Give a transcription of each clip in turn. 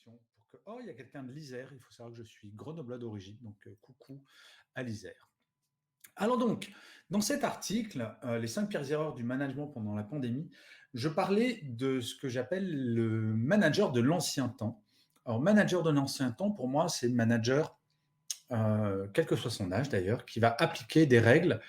connexion pour que... Oh, il y a quelqu'un de l'Isère. Il faut savoir que je suis grenoblois d'origine. Donc, coucou à l'Isère. Alors donc, dans cet article, les 5 pires erreurs du management pendant la pandémie, je parlais de ce que j'appelle le manager de l'ancien temps. Alors, manager de l'ancien temps, pour moi, c'est le manager, quel que soit son âge d'ailleurs, qui va appliquer des règles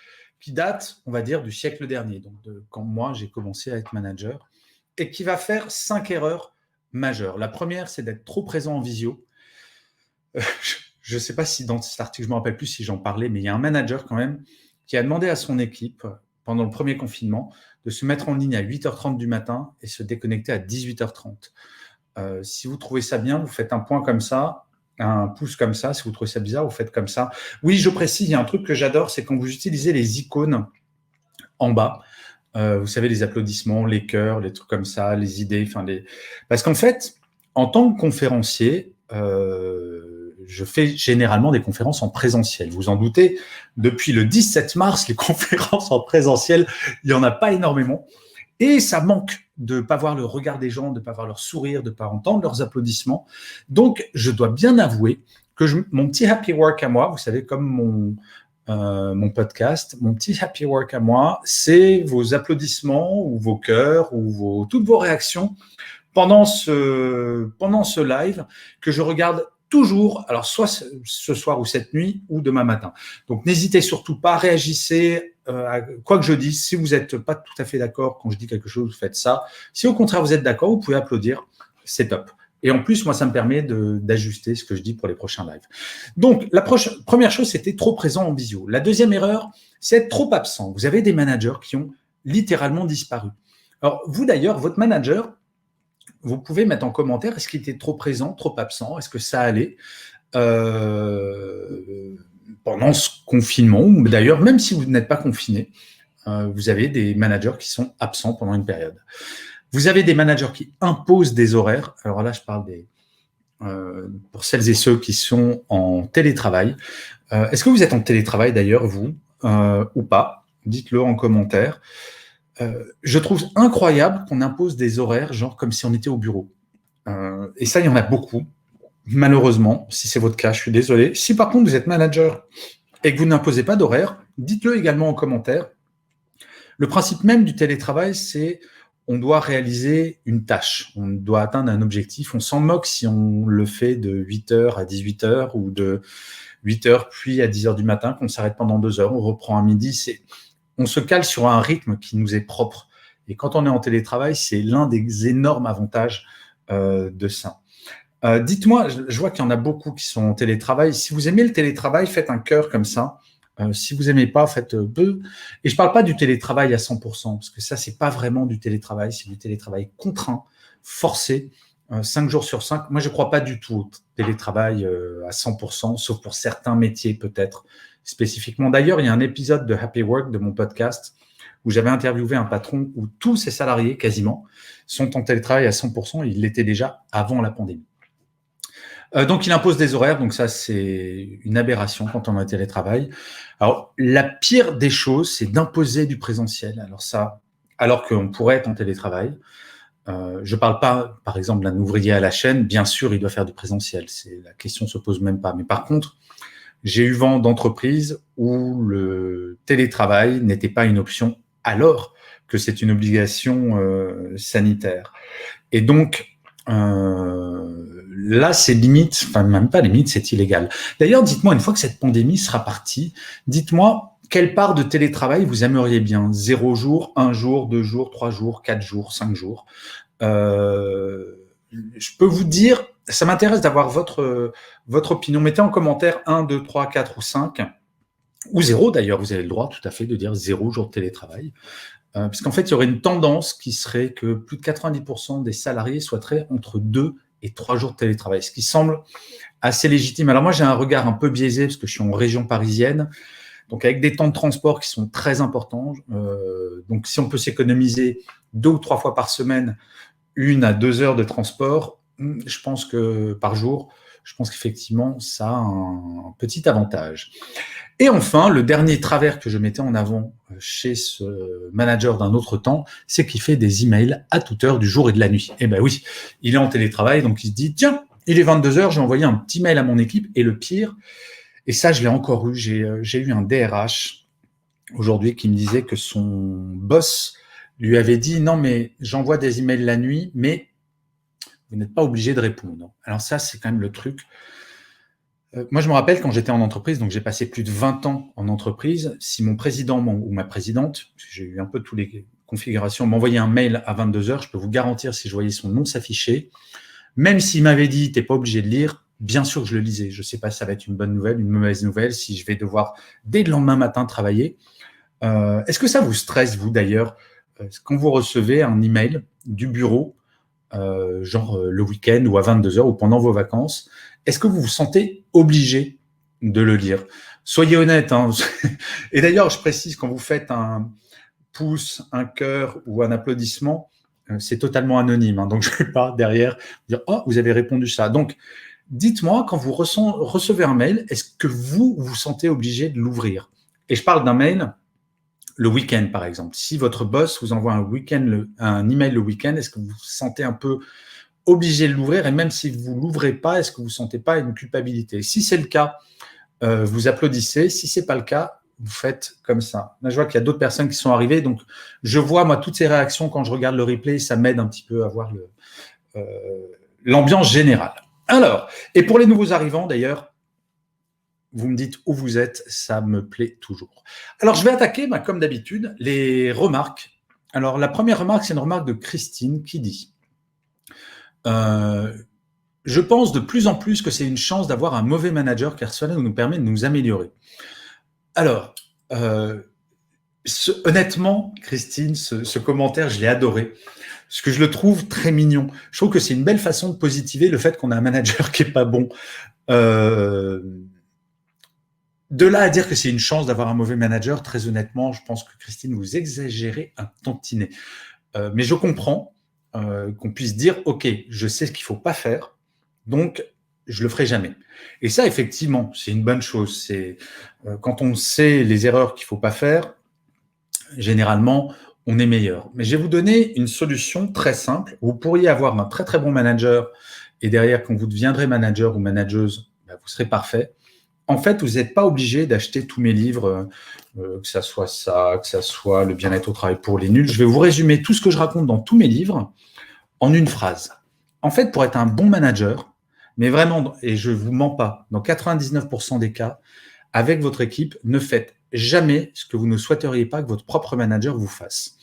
qui datent, on va dire, du siècle dernier, donc quand moi j'ai commencé à être manager, et qui va faire 5 erreurs majeures. La première, c'est d'être trop présent en visio. Je ne sais pas si dans cet article, je ne me rappelle plus si j'en parlais, mais il y a un manager quand même qui a demandé à son équipe, pendant le premier confinement, de se mettre en ligne à 8h30 du matin et se déconnecter à 18h30. Si vous trouvez ça bien, vous faites un point comme ça, un pouce comme ça. Si vous trouvez ça bizarre, vous faites comme ça. Oui, je précise, il y a un truc que j'adore, c'est quand vous utilisez les icônes en bas. Vous savez, les applaudissements, les cœurs, les trucs comme ça, les idées. Parce qu'en fait, en tant que conférencier, je fais généralement des conférences en présentiel. Vous en doutez, depuis le 17 mars, les conférences en présentiel, il n'y en a pas énormément. Et ça manque de ne pas voir le regard des gens, de ne pas voir leur sourire, de ne pas entendre leurs applaudissements. Donc, je dois bien avouer que mon petit happy work à moi, vous savez, comme mon podcast, mon petit happy work à moi, c'est vos applaudissements ou vos cœurs ou toutes vos réactions pendant ce live que je regarde toujours, alors soit ce soir ou cette nuit ou demain matin. Donc, n'hésitez surtout pas, réagissez à quoi que je dise. Si vous n'êtes pas tout à fait d'accord quand je dis quelque chose, vous faites ça. Si au contraire vous êtes d'accord, vous pouvez applaudir, c'est top. Et en plus, moi, ça me permet d'ajuster ce que je dis pour les prochains lives. Donc, la première chose, c'était trop présent en visio. La deuxième erreur, c'est être trop absent. Vous avez des managers qui ont littéralement disparu. Alors, vous d'ailleurs, votre manager, vous pouvez mettre en commentaire, est-ce qu'il était trop présent, trop absent, est-ce que ça allait pendant ce confinement, ou d'ailleurs, même si vous n'êtes pas confiné, vous avez des managers qui sont absents pendant une période. Vous avez des managers qui imposent des horaires. Alors là, je parle pour celles et ceux qui sont en télétravail. Est-ce que vous êtes en télétravail d'ailleurs, vous, ou pas? Dites-le en commentaire. Je trouve incroyable qu'on impose des horaires, genre comme si on était au bureau. Et ça, il y en a beaucoup. Malheureusement, si c'est votre cas, je suis désolé. Si par contre vous êtes manager et que vous n'imposez pas d'horaire, dites-le également en commentaire. Le principe même du télétravail, c'est on doit réaliser une tâche, on doit atteindre un objectif. On s'en moque si on le fait de 8h à 18h ou de 8h puis à 10h du matin, qu'on s'arrête pendant 2 heures, on reprend à midi. On se cale sur un rythme qui nous est propre. Et quand on est en télétravail, c'est l'un des énormes avantages de ça. Dites-moi, je vois qu'il y en a beaucoup qui sont en télétravail. Si vous aimez le télétravail, faites un cœur comme ça. Si vous n'aimez pas, faites peu. Et je ne parle pas du télétravail à 100%, parce que ça, ce n'est pas vraiment du télétravail, c'est du télétravail contraint, forcé, 5 jours sur 5. Moi, je ne crois pas du tout au télétravail à 100%, sauf pour certains métiers peut-être spécifiquement. D'ailleurs, il y a un épisode de Happy Work de mon podcast où j'avais interviewé un patron où tous ses salariés, quasiment, sont en télétravail à 100%. Il l'était déjà avant la pandémie. Donc, il impose des horaires. Donc, ça, c'est une aberration quand on est en télétravail. Alors, la pire des choses, c'est d'imposer du présentiel. Alors qu'on pourrait être en télétravail. Je ne parle pas, par exemple, d'un ouvrier à la chaîne. Bien sûr, il doit faire du présentiel. La question ne se pose même pas. Mais par contre, j'ai eu vent d'entreprises où le télétravail n'était pas une option alors que c'est une obligation sanitaire. Et donc, là, c'est limite, enfin même pas limite, c'est illégal. D'ailleurs, dites-moi, une fois que cette pandémie sera partie, dites-moi quelle part de télétravail vous aimeriez bien? 0 jour, 1 jour, 2 jours, 3 jours, 4 jours, 5 jours. Je peux vous dire, ça m'intéresse d'avoir votre opinion. Mettez en commentaire 1, 2, 3, 4 ou 5, ou 0 d'ailleurs, vous avez le droit tout à fait de dire 0 jour de télétravail. Parce qu'en fait, il y aurait une tendance qui serait que plus de 90% des salariés souhaiteraient entre 2 et 3 jours de télétravail, ce qui semble assez légitime. Alors moi, j'ai un regard un peu biaisé parce que je suis en région parisienne, donc avec des temps de transport qui sont très importants. Donc si on peut s'économiser 2 ou 3 fois par semaine, 1 à 2 heures de transport, je pense que par jour, je pense qu'effectivement, ça a un petit avantage. Et enfin, le dernier travers que je mettais en avant chez ce manager d'un autre temps, c'est qu'il fait des emails à toute heure du jour et de la nuit. Eh ben oui, il est en télétravail, donc il se dit, tiens, Il est 22 heures, j'ai envoyé un petit mail à mon équipe et le pire, et ça je l'ai encore eu, j'ai eu un DRH aujourd'hui qui me disait que son boss lui avait dit « Non, mais j'envoie des emails la nuit, mais vous n'êtes pas obligé de répondre. » Alors ça, c'est quand même le truc. Moi, je me rappelle quand j'étais en entreprise, donc j'ai passé plus de 20 ans en entreprise, si mon président ou ma présidente, parce que j'ai eu un peu toutes les configurations, m'envoyait un mail à 22 heures, je peux vous garantir si je voyais son nom s'afficher, même s'il m'avait dit « t'es pas obligé de lire », bien sûr que je le lisais. Je ne sais pas si ça va être une bonne nouvelle, une mauvaise nouvelle, si je vais devoir dès le lendemain matin travailler. Est-ce que ça vous stresse, vous d'ailleurs, quand vous recevez un email du bureau, genre le week-end ou à 22 heures ou pendant vos vacances, est-ce que vous vous sentez obligé de le lire? Soyez honnête. Hein. Et d'ailleurs, je précise, quand vous faites un pouce, un cœur ou un applaudissement, c'est totalement anonyme. Hein, donc, je ne vais pas derrière dire « Oh, vous avez répondu ça ». Donc, dites-moi, quand vous recevez un mail, est-ce que vous vous sentez obligé de l'ouvrir? Et je parle d'un mail le week-end, par exemple. Si votre boss vous envoie un email le week-end, est-ce que vous vous sentez un peu obligé de l'ouvrir? Et même si vous ne l'ouvrez pas, est-ce que vous ne sentez pas une culpabilité? Si c'est le cas, vous applaudissez. Si ce n'est pas le cas, vous faites comme ça. Là, je vois qu'il y a d'autres personnes qui sont arrivées. Donc, je vois, moi, toutes ces réactions quand je regarde le replay. Ça m'aide un petit peu à voir l'ambiance générale. Alors, et pour les nouveaux arrivants, d'ailleurs, vous me dites où vous êtes, ça me plaît toujours. Alors, je vais attaquer, comme d'habitude, les remarques. Alors, la première remarque, c'est une remarque de Christine qui dit je pense de plus en plus que c'est une chance d'avoir un mauvais manager car cela nous permet de nous améliorer. Alors, honnêtement, Christine, ce commentaire, je l'ai adoré. Parce que je le trouve très mignon. Je trouve que c'est une belle façon de positiver le fait qu'on a un manager qui n'est pas bon. De là à dire que c'est une chance d'avoir un mauvais manager, très honnêtement, je pense que Christine, vous exagérez un tantinet. Mais je comprends qu'on puisse dire « Ok, je sais ce qu'il ne faut pas faire, donc je ne le ferai jamais ». Et ça, effectivement, c'est une bonne chose. C'est quand on sait les erreurs qu'il ne faut pas faire, généralement, on est meilleur. Mais je vais vous donner une solution très simple. Vous pourriez avoir un très très bon manager et derrière, quand vous deviendrez manager ou manageuse, vous serez parfait. En fait, vous n'êtes pas obligé d'acheter tous mes livres, que ça soit ça, que ça soit le bien-être au travail pour les nuls. Je vais vous résumer tout ce que je raconte dans tous mes livres en une phrase. En fait, pour être un bon manager, mais vraiment, et je ne vous mens pas, dans 99% des cas, avec votre équipe, ne faites jamais ce que vous ne souhaiteriez pas que votre propre manager vous fasse.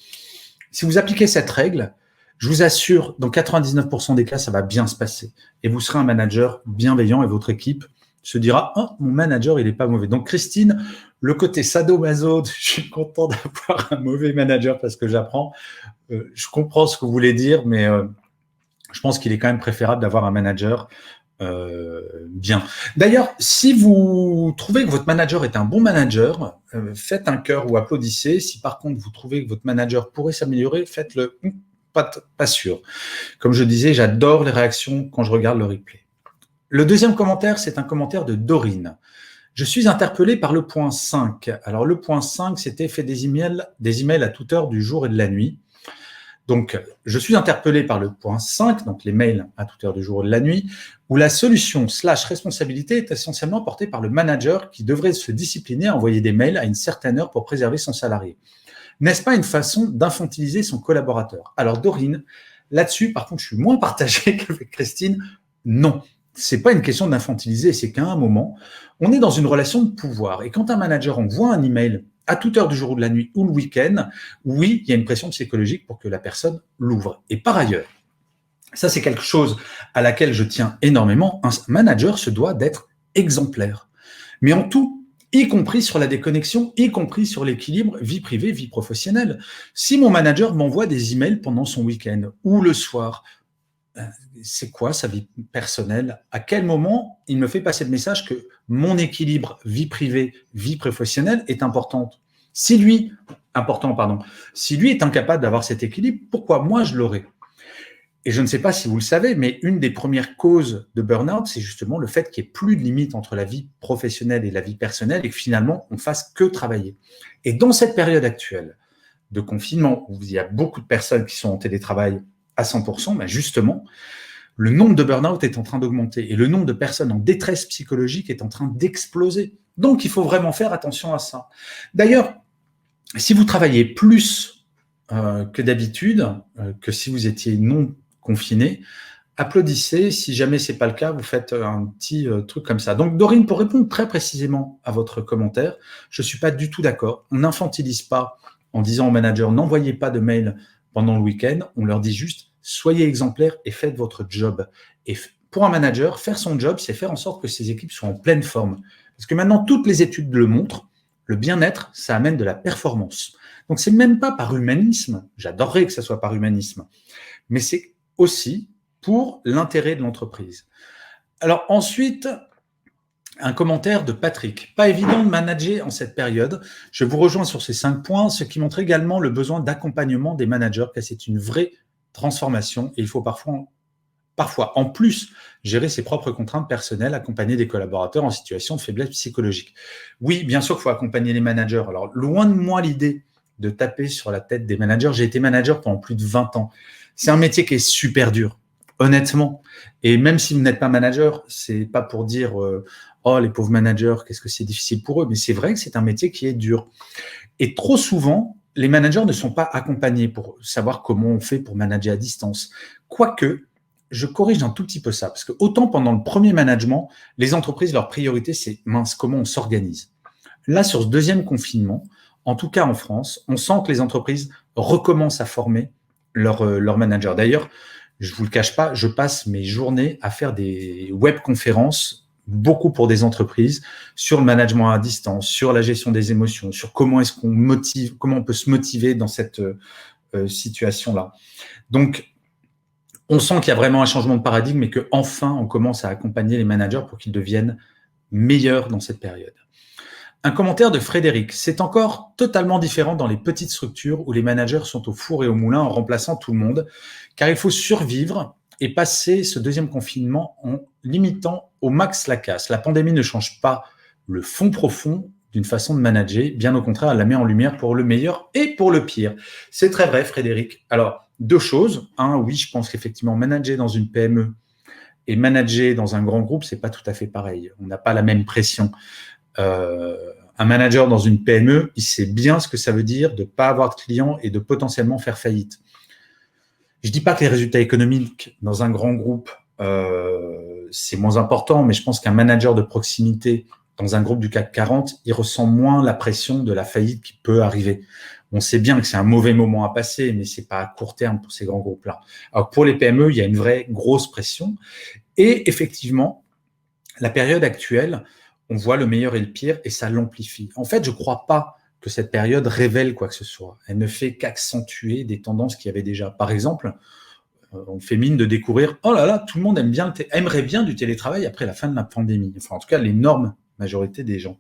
Si vous appliquez cette règle, je vous assure, dans 99% des cas, ça va bien se passer. Et vous serez un manager bienveillant et votre équipe se dira « Oh, mon manager, il n'est pas mauvais ». Donc, Christine, le côté sadomaso, je suis content d'avoir un mauvais manager parce que j'apprends. Je comprends ce que vous voulez dire, mais je pense qu'il est quand même préférable d'avoir un manager bien. D'ailleurs, si vous trouvez que votre manager est un bon manager, faites un cœur ou applaudissez. Si par contre, vous trouvez que votre manager pourrait s'améliorer, faites-le. Pas sûr. Comme je disais, j'adore les réactions quand je regarde le replay. Le deuxième commentaire, c'est un commentaire de Dorine. Je suis interpellé par le point 5. Alors, le point 5, c'était « fait des emails à toute heure du jour et de la nuit ». Donc, je suis interpellé par le point 5, donc les mails à toute heure du jour et de la nuit, où la solution / responsabilité est essentiellement portée par le manager qui devrait se discipliner à envoyer des mails à une certaine heure pour préserver son salarié. N'est-ce pas une façon d'infantiliser son collaborateur? Alors, Dorine, là-dessus, par contre, je suis moins partagé qu'avec Christine. Non. C'est pas une question d'infantiliser, c'est qu'à un moment, on est dans une relation de pouvoir. Et quand un manager envoie un email à toute heure du jour ou de la nuit ou le week-end, oui, il y a une pression psychologique pour que la personne l'ouvre. Et par ailleurs, ça c'est quelque chose à laquelle je tiens énormément, un manager se doit d'être exemplaire. Mais en tout, y compris sur la déconnexion, y compris sur l'équilibre vie privée, vie professionnelle. Si mon manager m'envoie des emails pendant son week-end ou le soir, c'est quoi sa vie personnelle? À quel moment il me fait passer le message que mon équilibre vie privée, vie professionnelle est importante? Si lui est incapable d'avoir cet équilibre, pourquoi moi je l'aurais? Et je ne sais pas si vous le savez, mais une des premières causes de burn-out, c'est justement le fait qu'il n'y ait plus de limite entre la vie professionnelle et la vie personnelle et que finalement, on ne fasse que travailler. Et dans cette période actuelle de confinement, où il y a beaucoup de personnes qui sont en télétravail à 100%, justement, le nombre de burn-out est en train d'augmenter et le nombre de personnes en détresse psychologique est en train d'exploser. Donc, il faut vraiment faire attention à ça. D'ailleurs, si vous travaillez plus que d'habitude, que si vous étiez non confiné, applaudissez. Si jamais ce n'est pas le cas, vous faites un petit truc comme ça. Donc, Dorine, pour répondre très précisément à votre commentaire, je ne suis pas du tout d'accord. On n'infantilise pas en disant aux managers, n'envoyez pas de mail pendant le week-end. On leur dit juste, soyez exemplaires et faites votre job. Et pour un manager, faire son job, c'est faire en sorte que ses équipes soient en pleine forme. Parce que maintenant, toutes les études le montrent, le bien-être, ça amène de la performance. Donc, ce n'est même pas par humanisme, j'adorerais que ça soit par humanisme, mais c'est aussi pour l'intérêt de l'entreprise. Alors ensuite, un commentaire de Patrick. Pas évident de manager en cette période. Je vous rejoins sur ces 5 points, ce qui montre également le besoin d'accompagnement des managers, car c'est une vraie transformation et il faut parfois en plus gérer ses propres contraintes personnelles, accompagner des collaborateurs en situation de faiblesse psychologique. Oui, bien sûr qu'il faut accompagner les managers. Alors, loin de moi l'idée de taper sur la tête des managers. J'ai été manager pendant plus de 20 ans. C'est un métier qui est super dur, honnêtement. Et même si vous n'êtes pas manager, c'est pas pour dire oh, les pauvres managers, qu'est-ce que c'est difficile pour eux. Mais c'est vrai que c'est un métier qui est dur. Et trop souvent, les managers ne sont pas accompagnés pour savoir comment on fait pour manager à distance. Quoique, je corrige un tout petit peu ça, parce que autant pendant le premier management, les entreprises, leur priorité, c'est mince, comment on s'organise. Là, sur ce deuxième confinement, en tout cas en France, on sent que les entreprises recommencent à former leurs managers. D'ailleurs, je ne vous le cache pas, je passe mes journées à faire des webconférences, beaucoup pour des entreprises, sur le management à distance, sur la gestion des émotions, sur comment est-ce qu'on motive, comment on peut se motiver dans cette situation-là. Donc, on sent qu'il y a vraiment un changement de paradigme et qu'enfin, on commence à accompagner les managers pour qu'ils deviennent meilleurs dans cette période. Un commentaire de Frédéric. C'est encore totalement différent dans les petites structures où les managers sont au four et au moulin en remplaçant tout le monde, car il faut survivre et passer ce deuxième confinement en limitant au max la casse. La pandémie ne change pas le fond profond d'une façon de manager, bien au contraire, elle la met en lumière pour le meilleur et pour le pire. C'est très vrai, Frédéric. Alors, 2 choses. Oui, je pense qu'effectivement, manager dans une PME et manager dans un grand groupe, c'est pas tout à fait pareil. On n'a pas la même pression. Un manager dans une PME, il sait bien ce que ça veut dire de ne pas avoir de clients et de potentiellement faire faillite. Je ne dis pas que les résultats économiques dans un grand groupe, c'est moins important, mais je pense qu'un manager de proximité dans un groupe du CAC 40, il ressent moins la pression de la faillite qui peut arriver. On sait bien que c'est un mauvais moment à passer, mais ce n'est pas à court terme pour ces grands groupes-là. Alors pour les PME, il y a une vraie grosse pression. Et effectivement, la période actuelle, on voit le meilleur et le pire et ça l'amplifie. En fait, je ne crois pas que cette période révèle quoi que ce soit. Elle ne fait qu'accentuer des tendances qu'il y avait déjà. Par exemple, on fait mine de découvrir « Oh là là, tout le monde aimerait bien du télétravail après la fin de la pandémie. » Enfin, en tout cas, l'énorme majorité des gens.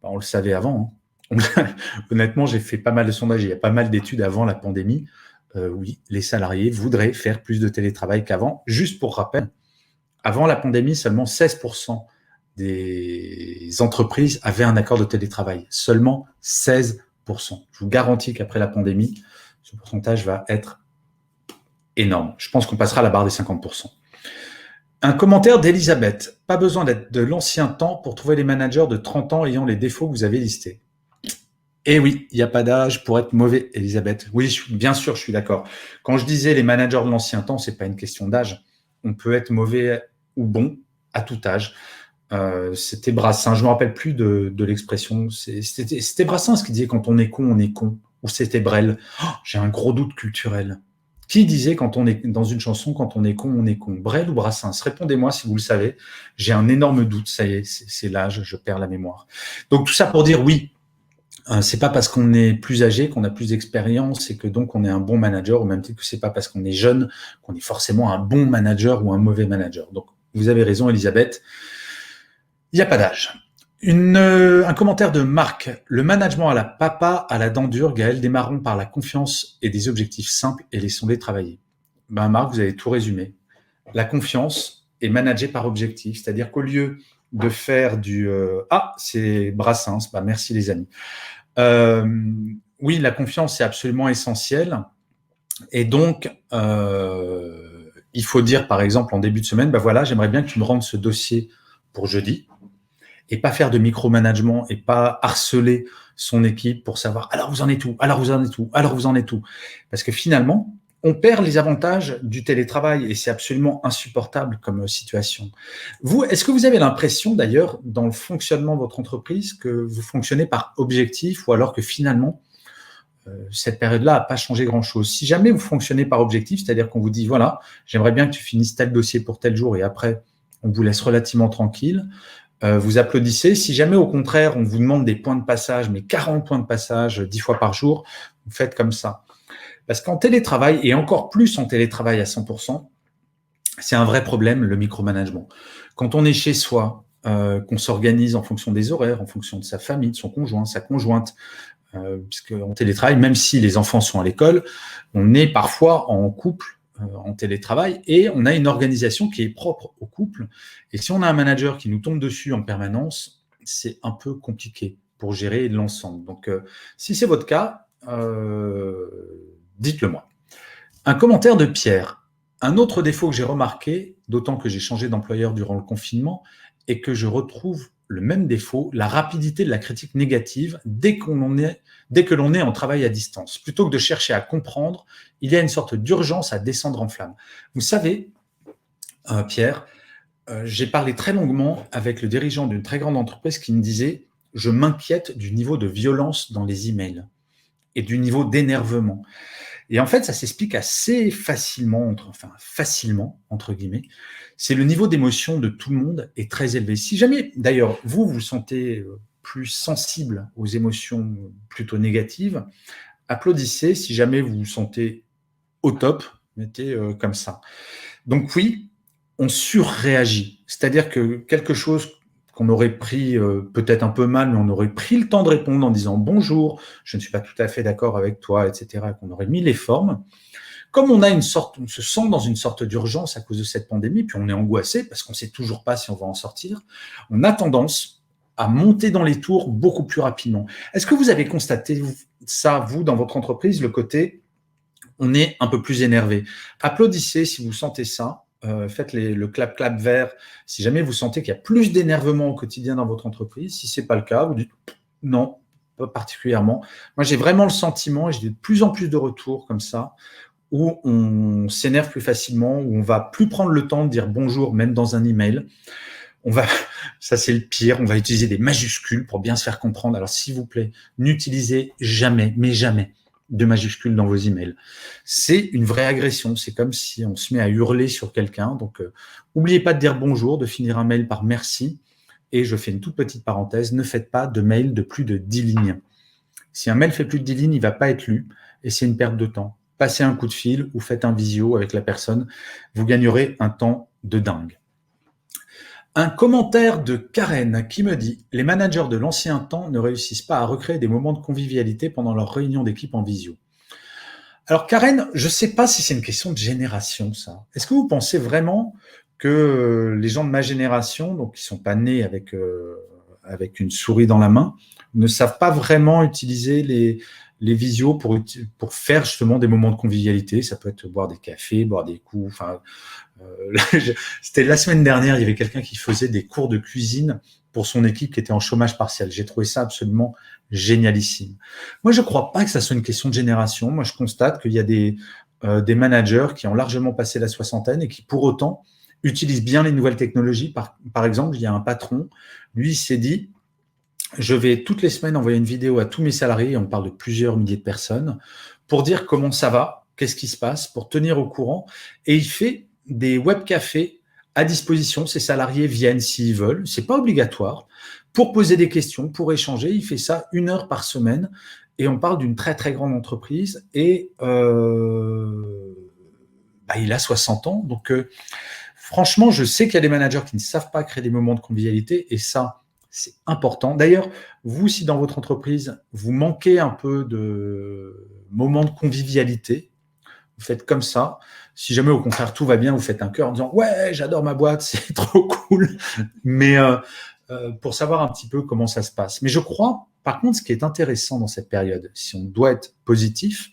On le savait avant. Honnêtement, j'ai fait pas mal de sondages. Il y a pas mal d'études avant la pandémie. Oui, les salariés voudraient faire plus de télétravail qu'avant. Juste pour rappel, avant la pandémie, seulement 16% des entreprises avaient un accord de télétravail. Seulement 16%. Je vous garantis qu'après la pandémie, ce pourcentage va être énorme. Je pense qu'on passera la barre des 50%. Un commentaire d'Elisabeth. Pas besoin d'être de l'ancien temps pour trouver les managers de 30 ans ayant les défauts que vous avez listés. Eh oui, il n'y a pas d'âge pour être mauvais, Elisabeth. Oui, bien sûr, je suis d'accord. Quand je disais les managers de l'ancien temps, ce n'est pas une question d'âge. On peut être mauvais ou bon à tout âge. C'était Brassens, je ne me rappelle plus de l'expression. C'était Brassens qui disait quand on est con, on est con. Ou c'était Brel. Oh, j'ai un gros doute culturel. Qui disait quand on est dans une chanson, quand on est con, on est con? Brel ou Brassens? Répondez-moi si vous le savez. J'ai un énorme doute, ça y est, c'est l'âge, je perds la mémoire. Donc tout ça pour dire oui, c'est pas parce qu'on est plus âgé, qu'on a plus d'expérience et que donc on est un bon manager, au même titre que c'est pas parce qu'on est jeune qu'on est forcément un bon manager ou un mauvais manager. Donc vous avez raison, Elisabeth, il n'y a pas d'âge. Un commentaire de Marc. Le management à la papa, à la dent dure, Gaël, démarrons par la confiance et des objectifs simples et laissons-les travailler. Marc, vous avez tout résumé. La confiance est managée par objectif, c'est-à-dire qu'au lieu de faire du c'est Brassens, merci les amis. Oui, la confiance est absolument essentielle et donc il faut dire, par exemple, en début de semaine, ben voilà, j'aimerais bien que tu me rendes ce dossier pour jeudi, et pas faire de micromanagement et pas harceler son équipe pour savoir alors vous en êtes où, alors vous en êtes où, alors vous en êtes où. Parce que finalement, on perd les avantages du télétravail et c'est absolument insupportable comme situation. Vous, est-ce que vous avez l'impression d'ailleurs dans le fonctionnement de votre entreprise que vous fonctionnez par objectif ou alors que finalement cette période-là n'a pas changé grand-chose? Si jamais vous fonctionnez par objectif, c'est-à-dire qu'on vous dit voilà, j'aimerais bien que tu finisses tel dossier pour tel jour et après on vous laisse relativement tranquille, vous applaudissez. Si jamais, au contraire, on vous demande des points de passage, mais 40 points de passage 10 fois par jour, vous faites comme ça. Parce qu'en télétravail, et encore plus en télétravail à 100%, c'est un vrai problème, le micromanagement. Quand on est chez soi, qu'on s'organise en fonction des horaires, en fonction de sa famille, de son conjoint, sa conjointe, puisqu'en télétravail, même si les enfants sont à l'école, on est parfois en couple, en télétravail, et on a une organisation qui est propre au couple. Et si on a un manager qui nous tombe dessus en permanence, c'est un peu compliqué pour gérer l'ensemble. Donc, si c'est votre cas, dites-le moi. Un commentaire de Pierre. Un autre défaut que j'ai remarqué, d'autant que j'ai changé d'employeur durant le confinement, est que je retrouve le même défaut, la rapidité de la critique négative dès que l'on est en travail à distance. Plutôt que de chercher à comprendre, il y a une sorte d'urgence à descendre en flamme. Vous savez, Pierre, j'ai parlé très longuement avec le dirigeant d'une très grande entreprise qui me disait « Je m'inquiète du niveau de violence dans les emails et du niveau d'énervement ». Et en fait, ça s'explique assez facilement, entre guillemets. C'est le niveau d'émotion de tout le monde est très élevé. Si jamais, d'ailleurs, vous vous sentez plus sensible aux émotions plutôt négatives, applaudissez. Si jamais vous vous sentez au top, mettez comme ça. Donc oui, on surréagit. C'est-à-dire que quelque chose qu'on aurait pris peut-être un peu mal, mais on aurait pris le temps de répondre en disant « Bonjour, je ne suis pas tout à fait d'accord avec toi, etc. » qu'on aurait mis les formes. Comme on se sent dans une sorte d'urgence à cause de cette pandémie, puis on est angoissé parce qu'on ne sait toujours pas si on va en sortir, on a tendance à monter dans les tours beaucoup plus rapidement. Est-ce que vous avez constaté ça, vous, dans votre entreprise, le côté on est un peu plus énervé? Applaudissez si vous sentez ça. Faites le clap-clap vert si jamais vous sentez qu'il y a plus d'énervement au quotidien dans votre entreprise. Si ce n'est pas le cas, vous dites non, pas particulièrement. Moi, j'ai vraiment le sentiment, et j'ai de plus en plus de retours comme ça, où on s'énerve plus facilement, où on va plus prendre le temps de dire bonjour, même dans un email. Ça c'est le pire, on va utiliser des majuscules pour bien se faire comprendre. Alors s'il vous plaît, n'utilisez jamais, mais jamais, de majuscules dans vos emails. C'est une vraie agression, c'est comme si on se met à hurler sur quelqu'un. Donc, n'oubliez pas de dire bonjour, de finir un mail par merci. Et je fais une toute petite parenthèse, ne faites pas de mail de plus de 10 lignes. Si un mail fait plus de 10 lignes, il ne va pas être lu et c'est une perte de temps. Passez un coup de fil ou faites un visio avec la personne, vous gagnerez un temps de dingue. Un commentaire de Karen qui me dit « Les managers de l'ancien temps ne réussissent pas à recréer des moments de convivialité pendant leurs réunions d'équipe en visio. » Alors Karen, je ne sais pas si c'est une question de génération, ça. Est-ce que vous pensez vraiment que les gens de ma génération, donc qui ne sont pas nés avec une souris dans la main, ne savent pas vraiment utiliser les visios pour faire justement des moments de convivialité? Ça peut être boire des cafés, boire des coups, enfin... c'était la semaine dernière, il y avait quelqu'un qui faisait des cours de cuisine pour son équipe qui était en chômage partiel. J'ai trouvé ça absolument génialissime. Moi, je ne crois pas que ça soit une question de génération. Moi, je constate qu'il y a des managers qui ont largement passé la soixantaine et qui, pour autant, utilisent bien les nouvelles technologies. Par exemple, il y a un patron, lui, il s'est dit « Je vais toutes les semaines envoyer une vidéo à tous mes salariés, on parle de plusieurs milliers de personnes, pour dire comment ça va, qu'est-ce qui se passe, pour tenir au courant. » Et il fait des webcafés à disposition. Ses salariés viennent s'ils veulent. C'est pas obligatoire. Pour poser des questions, pour échanger. Il fait ça 1 heure par semaine. Et on parle d'une très, très grande entreprise. Et il a 60 ans. Donc, franchement, je sais qu'il y a des managers qui ne savent pas créer des moments de convivialité. Et ça, c'est important. D'ailleurs, vous, si dans votre entreprise, vous manquez un peu de moments de convivialité, vous faites comme ça. Si jamais, au contraire, tout va bien, vous faites un cœur en disant « Ouais, j'adore ma boîte, c'est trop cool ». Mais pour savoir un petit peu comment ça se passe. Mais je crois, par contre, ce qui est intéressant dans cette période, si on doit être positif,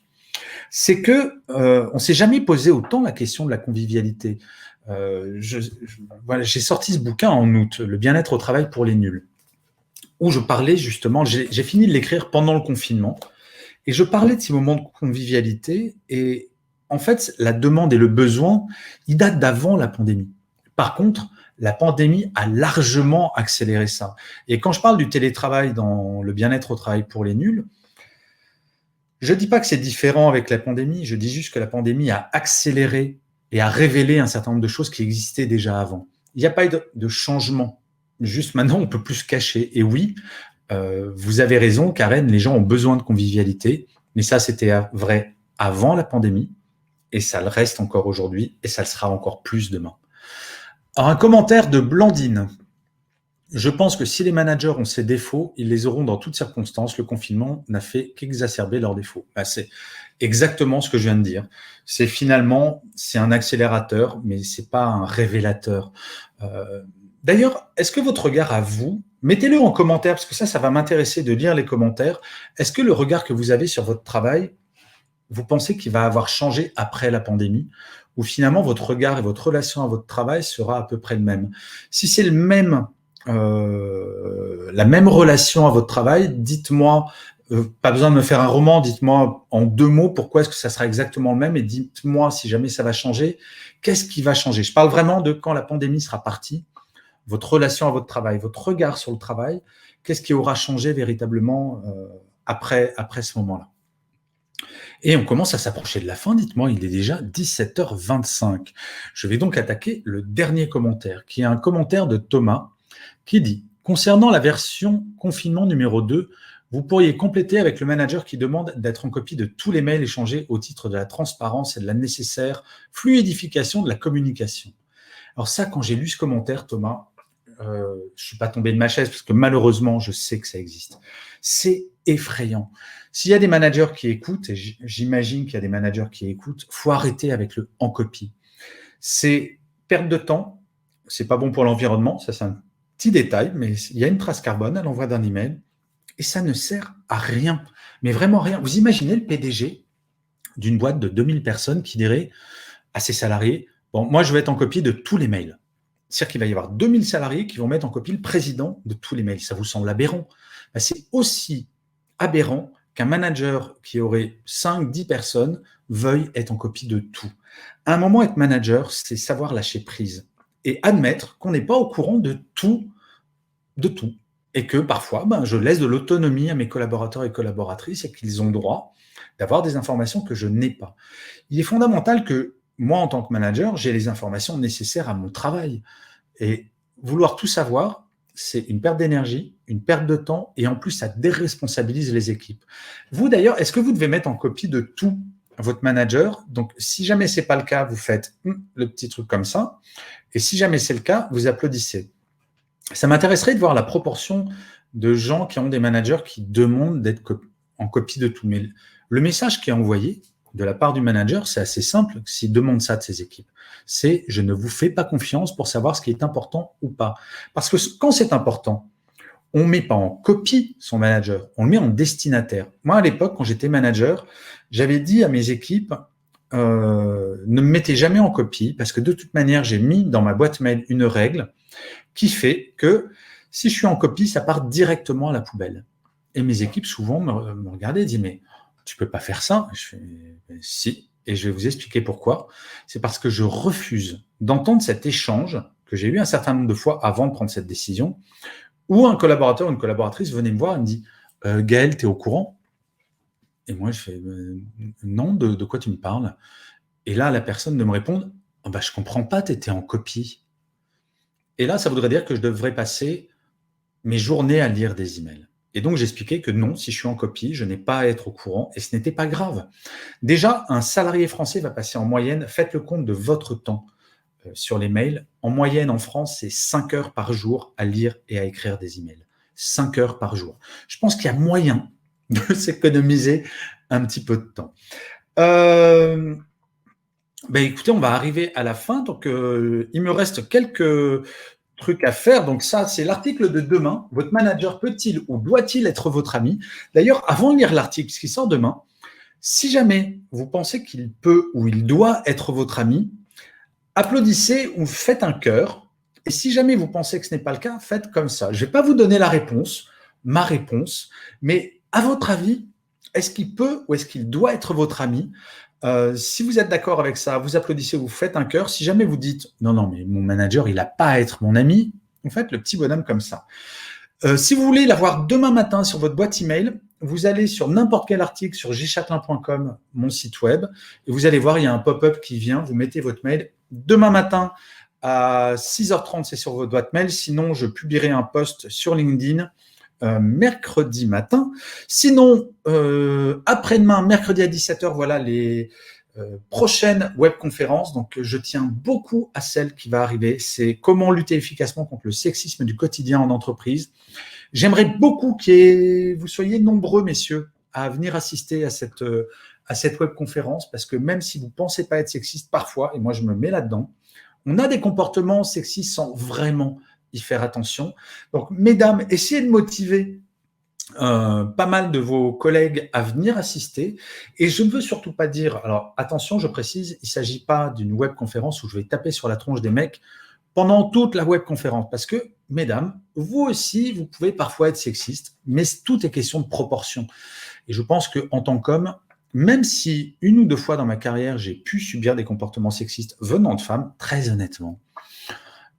C'est que on s'est jamais posé autant la question de la convivialité. Voilà, j'ai sorti ce bouquin en août, Le bien-être au travail pour les nuls, où je parlais justement, j'ai fini de l'écrire pendant le confinement, et je parlais de ces moments de convivialité, et en fait, la demande et le besoin, ils datent d'avant la pandémie. Par contre, la pandémie a largement accéléré ça. Et quand je parle du télétravail dans le bien-être au travail pour les nuls, je ne dis pas que c'est différent avec la pandémie, je dis juste que la pandémie a accéléré et a révélé un certain nombre de choses qui existaient déjà avant. Il n'y a pas eu de changement. Juste maintenant, on ne peut plus se cacher. Et oui, vous avez raison, Karen, les gens ont besoin de convivialité, mais ça, c'était vrai avant la pandémie, et ça le reste encore aujourd'hui, et ça le sera encore plus demain. Alors, un commentaire de Blandine. Je pense que si les managers ont ces défauts, ils les auront dans toutes circonstances. Le confinement n'a fait qu'exacerber leurs défauts. Ben, c'est exactement ce que je viens de dire. C'est finalement, c'est un accélérateur, mais c'est pas un révélateur. D'ailleurs, est-ce que votre regard à vous, mettez-le en commentaire, parce que ça va m'intéresser de lire les commentaires. Est-ce que le regard que vous avez sur votre travail, vous pensez qu'il va avoir changé après la pandémie, ou finalement votre regard et votre relation à votre travail sera à peu près le même? Si c'est le même, la même relation à votre travail, dites-moi, pas besoin de me faire un roman, dites-moi en 2 mots pourquoi est-ce que ça sera exactement le même, et dites-moi si jamais ça va changer, qu'est-ce qui va changer? Je parle vraiment de quand la pandémie sera partie, votre relation à votre travail, votre regard sur le travail, qu'est-ce qui aura changé véritablement après ce moment-là? Et on commence à s'approcher de la fin, dites-moi, il est déjà 17h25. Je vais donc attaquer le dernier commentaire, qui est un commentaire de Thomas, qui dit « Concernant la version confinement numéro 2, vous pourriez compléter avec le manager qui demande d'être en copie de tous les mails échangés au titre de la transparence et de la nécessaire fluidification de la communication. » Alors ça, quand j'ai lu ce commentaire, Thomas, je ne suis pas tombé de ma chaise parce que malheureusement, je sais que ça existe. C'est effrayant. S'il y a des managers qui écoutent, et j'imagine qu'il y a des managers qui écoutent, il faut arrêter avec le « en copie ». C'est perte de temps, c'est pas bon pour l'environnement, ça c'est un petit détail, mais il y a une trace carbone à l'envoi d'un email, et ça ne sert à rien, mais vraiment rien. Vous imaginez le PDG d'une boîte de 2000 personnes qui dirait à ses salariés « Bon, moi je vais être en copie de tous les mails ». C'est-à-dire qu'il va y avoir 2000 salariés qui vont mettre en copie le président de tous les mails. Ça vous semble aberrant? Ben, c'est aussi aberrant qu'un manager qui aurait 5-10 personnes veuille être en copie de tout. À un moment, être manager, c'est savoir lâcher prise et admettre qu'on n'est pas au courant de tout, et que parfois, je laisse de l'autonomie à mes collaborateurs et collaboratrices et qu'ils ont droit d'avoir des informations que je n'ai pas. Il est fondamental que moi, en tant que manager, j'ai les informations nécessaires à mon travail. Et vouloir tout savoir, c'est une perte d'énergie, une perte de temps, et en plus, ça déresponsabilise les équipes. Vous, d'ailleurs, est-ce que vous devez mettre en copie de tout votre manager? Donc, si jamais ce n'est pas le cas, vous faites le petit truc comme ça. Et si jamais c'est le cas, vous applaudissez. Ça m'intéresserait de voir la proportion de gens qui ont des managers qui demandent d'être en copie de tout. Mais le message qui est envoyé de la part du manager, c'est assez simple s'il demande ça de ses équipes. C'est « je ne vous fais pas confiance pour savoir ce qui est important ou pas ». Parce que quand c'est important, on ne met pas en copie son manager, on le met en destinataire. Moi, à l'époque, quand j'étais manager, j'avais dit à mes équipes ne me mettez jamais en copie parce que de toute manière, j'ai mis dans ma boîte mail une règle qui fait que si je suis en copie, ça part directement à la poubelle. Et mes équipes, souvent, me regardaient et disaient « mais tu peux pas faire ça ». Je fais « si ». Et je vais vous expliquer pourquoi. C'est parce que je refuse d'entendre cet échange que j'ai eu un certain nombre de fois avant de prendre cette décision, où un collaborateur ou une collaboratrice venait me voir et me dit « Gaël, tu es au courant ?» Et moi, je fais « non, de quoi tu me parles ?» Et là, la personne de me répondre « je comprends pas, tu étais en copie ». Et là, ça voudrait dire que je devrais passer mes journées à lire des emails. Et donc, j'expliquais que non, si je suis en copie, je n'ai pas à être au courant et ce n'était pas grave. Déjà, un salarié français va passer en moyenne, faites le compte de votre temps sur les mails. En moyenne, en France, c'est 5 heures par jour à lire et à écrire des emails. 5 heures par jour. Je pense qu'il y a moyen de s'économiser un petit peu de temps. Écoutez, on va arriver à la fin. Donc, il me reste quelques trucs à faire. Donc ça, c'est l'article de demain. Votre manager peut-il ou doit-il être votre ami? D'ailleurs, avant de lire l'article, ce qui sort demain, Si jamais vous pensez qu'il peut ou il doit être votre ami, applaudissez ou faites un cœur. Et si jamais vous pensez que ce n'est pas le cas, faites comme ça. Je ne vais pas vous donner la réponse, ma réponse, mais à votre avis, est-ce qu'il peut ou est-ce qu'il doit être votre ami? Si vous êtes d'accord avec ça, vous applaudissez, vous faites un cœur. Si jamais vous dites non, non, mais mon manager, il n'a pas à être mon ami, vous faites le petit bonhomme comme ça. Si vous voulez l'avoir demain matin sur votre boîte email, vous allez sur n'importe quel article sur jchatelain.com, mon site web, et vous allez voir, il y a un pop-up qui vient, vous mettez votre mail. Demain matin, à 6h30, c'est sur votre boîte mail. Sinon, je publierai un post sur LinkedIn mercredi matin. Sinon, après-demain, mercredi à 17h, voilà les prochaines webconférences. Donc, je tiens beaucoup à celle qui va arriver. C'est comment lutter efficacement contre le sexisme du quotidien en entreprise. J'aimerais beaucoup que vous soyez nombreux, messieurs, à venir assister à cette webconférence, parce que même si vous ne pensez pas être sexiste parfois, et moi je me mets là-dedans, on a des comportements sexistes sans vraiment y faire attention. Donc, mesdames, essayez de motiver pas mal de vos collègues à venir assister. Et je ne veux surtout pas dire, alors attention, je précise, il ne s'agit pas d'une webconférence où je vais taper sur la tronche des mecs pendant toute la webconférence, parce que, mesdames, vous aussi, vous pouvez parfois être sexiste, mais tout est question de proportion. Et je pense qu'en tant qu'homme, même si une ou deux fois dans ma carrière, j'ai pu subir des comportements sexistes venant de femmes, très honnêtement,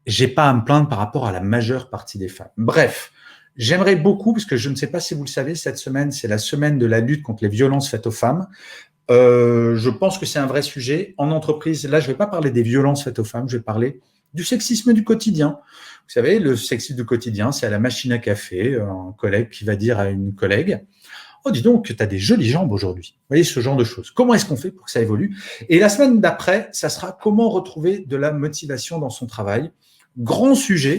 j'ai pas à me plaindre par rapport à la majeure partie des femmes. Bref, j'aimerais beaucoup, parce que je ne sais pas si vous le savez, cette semaine, c'est la semaine de la lutte contre les violences faites aux femmes. Je pense que c'est un vrai sujet. En entreprise, là, je ne vais pas parler des violences faites aux femmes, je vais parler du sexisme du quotidien. Vous savez, le sexisme du quotidien, c'est à la machine à café, un collègue qui va dire à une collègue « Oh, dis donc, tu as des jolies jambes aujourd'hui. » Vous voyez, ce genre de choses. Comment est-ce qu'on fait pour que ça évolue? Et la semaine d'après, ça sera comment retrouver de la motivation dans son travail. Grand sujet,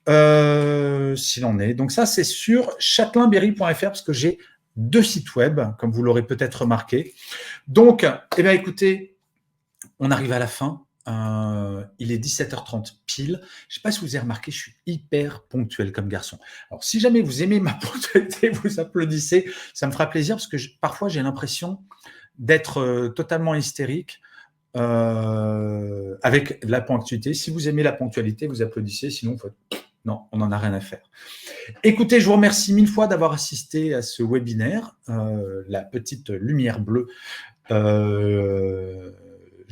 s'il en est. Donc ça, c'est sur chatelainberry.fr, parce que j'ai 2 sites web, comme vous l'aurez peut-être remarqué. Donc, eh bien, écoutez, on arrive à la fin. Il est 17h30 pile. Je ne sais pas si vous avez remarqué, je suis hyper ponctuel comme garçon. Alors, si jamais vous aimez ma ponctualité, vous applaudissez, ça me fera plaisir, parce que parfois, j'ai l'impression d'être totalement hystérique avec la ponctualité. Si vous aimez la ponctualité, vous applaudissez, sinon, non, on n'en a rien à faire. Écoutez, je vous remercie 1000 fois d'avoir assisté à ce webinaire. La petite lumière bleue, je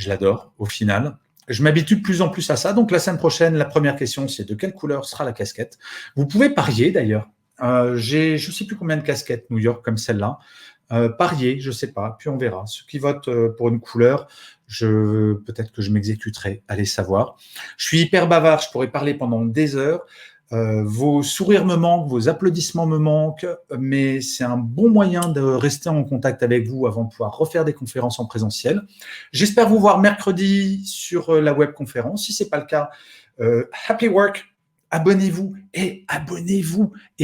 l'adore au final. Je m'habitue de plus en plus à ça. Donc, la semaine prochaine, la première question, c'est de quelle couleur sera la casquette? Vous pouvez parier d'ailleurs. J'ai je ne sais plus combien de casquettes New York comme celle-là. Parier, je ne sais pas, puis on verra. Ceux qui votent pour une couleur, peut-être que je m'exécuterai, allez savoir. Je suis hyper bavard, je pourrais parler pendant des heures. Vos sourires me manquent, vos applaudissements me manquent, mais c'est un bon moyen de rester en contact avec vous avant de pouvoir refaire des conférences en présentiel. J'espère vous voir mercredi sur la webconférence. Si ce n'est pas le cas, happy work, abonnez-vous et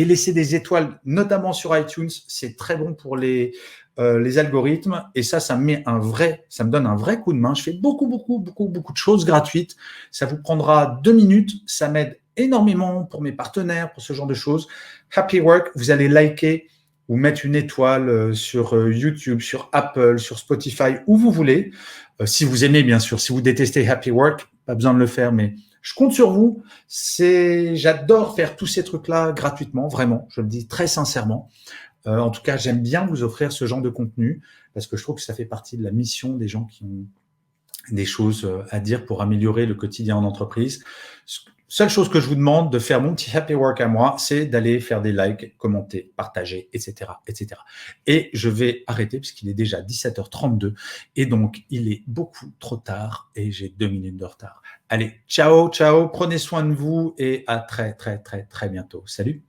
laissez des étoiles, notamment sur iTunes. C'est très bon pour les algorithmes, et ça me donne un vrai coup de main. Je fais beaucoup de choses gratuites. Ça vous prendra 2 minutes. Ça m'aide énormément pour mes partenaires, pour ce genre de choses. Happy work, vous allez liker ou mettre une étoile sur YouTube, sur Apple, sur Spotify, où vous voulez. Si vous aimez, bien sûr. Si vous détestez Happy work, pas besoin de le faire, mais je compte sur vous. J'adore faire tous ces trucs-là gratuitement, vraiment. Je le dis très sincèrement. En tout cas, j'aime bien vous offrir ce genre de contenu, parce que je trouve que ça fait partie de la mission des gens qui ont des choses à dire pour améliorer le quotidien en entreprise. Seule chose que je vous demande de faire mon petit happy work à moi, c'est d'aller faire des likes, commenter, partager, etc., etc. Et je vais arrêter puisqu'il est déjà 17h32 et donc il est beaucoup trop tard et j'ai 2 minutes de retard. Allez, ciao, ciao, prenez soin de vous et à très bientôt. Salut!